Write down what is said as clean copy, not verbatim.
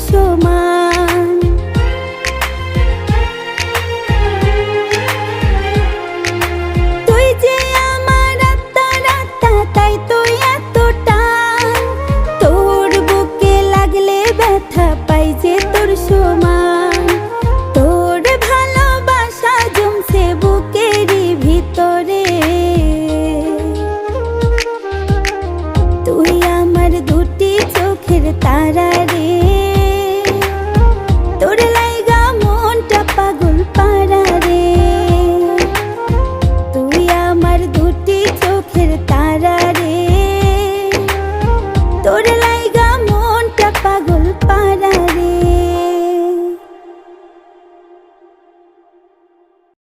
সমান। তুই যে আমার আত্মার আত্মা, তাই তুই এত টান। তোর বুকে লাগলে ব্যথা পাই যে তোর সমান। তোর ভালোবাসা জমছে বুকেরই ভিতরে। তুই আমার দুটি চোখের তারা রে, তোর লাইগা মনটা পাগল পারা রে। তুই আমার দুটি চোখের তারা।